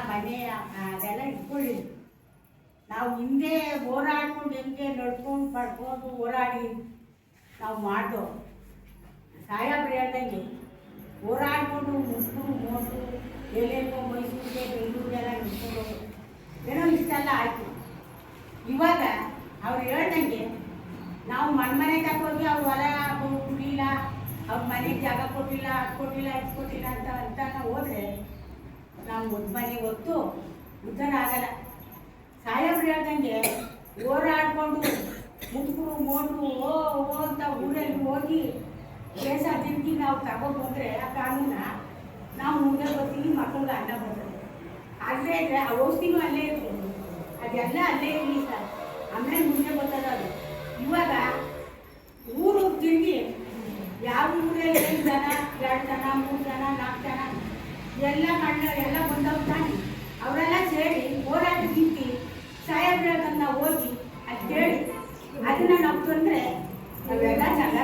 ಮನೆ ಅದೆಲ್ಲ ಇಟ್ಕೊಳ್ಳಿಲ್ಲ. ನಾವು ಹಿಂದೆ ಹೋರಾಡ್ಕೊಂಡು ಹೆಂಗೆ ನಡ್ಕೊಂಡು ಪಡ್ಕೊಂಡು ಹೋರಾಡಿ ನಾವು ಮಾಡ್ದೋ. ಸಾಹೇಬ್ರು ಹೇಳ್ದಂಗೆ ಹೋರಾಡ್ಕೊಂಡು ಮುಸ್ಕರು ಮೋಟು ಎಲ್ಲೆಲ್ಲೋ ಮೈಸೂರಿಗೆ ಬೆಂಗಳೂರಿಗೆಲ್ಲ ನಿಂತ್ಕೊಂಡು ಹೋಗೋದು ಏನೋ ಇಷ್ಟೆಲ್ಲ ಆಯಿತು. ಇವಾಗ ಅವ್ರು ಹೇಳ್ದಂಗೆ ನಾವು ಮನೆ ತಗೋಗಿ ಅವ್ರು ಹೊಲ ಕೊಡಲಿಲ್ಲ, ಅವ್ರ ಮನೆಗೆ ಜಾಗ ಕೊಟ್ಟಿಲ್ಲ, ಅದು ಕೊಟ್ಟಿಲ್ಲ, ಇದು ಕೊಟ್ಟಿಲ್ಲ ಅಂತ ನಾವು ಹೋದರೆ ನಾವು ಒಂದು ಮನೆ ಹೊತ್ತು ಉದ್ಧಾರ ಆಗಲ್ಲ. ಸಾಹೇಬ್ರು ಹೇಳ್ದಂಗೆ ಹೋರಾಡ್ಕೊಂಡು ಮುಸ್ಕರು ಮೋಟು ಓ ಅಂತ ಊರಲ್ಲಿ ಹೋಗಿ ಕೇಸ ತಿರುಗಿ ನಾವು ತಗೊಂಡ್ಬಂದ್ರೆ ಆ ಕಾನೂನ ನಾವು ಮುಂದೆ ಬರ್ತೀವಿ, ಮಕ್ಕಳಿಗೆ ಅನ್ನ ಬರ್ತದೆ. ಅಲ್ಲೇ ಇದ್ರೆ ಆ ಔಷಧಿನೂ ಅಲ್ಲೇ ಇರ್ಬೋದು, ಅದೆಲ್ಲ ಅಲ್ಲೇ ಇರಲಿ ಸರ್, ಆಮೇಲೆ ಮುಂದೆ ಬರ್ತದೆ ಅದು. ಇವಾಗ ಊರು ತಿರುಗಿ ಯಾವ ಊರಲ್ಲಿ 5 ಜನ 2 ಜನ 3 ಜನ 4 ಜನ ಎಲ್ಲ ಎಲ್ಲ ಬಂದವ್ರು ತಾನೆ, ಅವರೆಲ್ಲ ಸೇರಿ ಹೋರಾಟ ನಿಂತು ಸಾಹೇಬ್ರ ಹೋಗಿ ಅದು ಕೇಳಿ ಅದನ್ನು ನಾವು ತಂದರೆ ನಾವೆಲ್ಲ ಚೆನ್ನಾಗಿ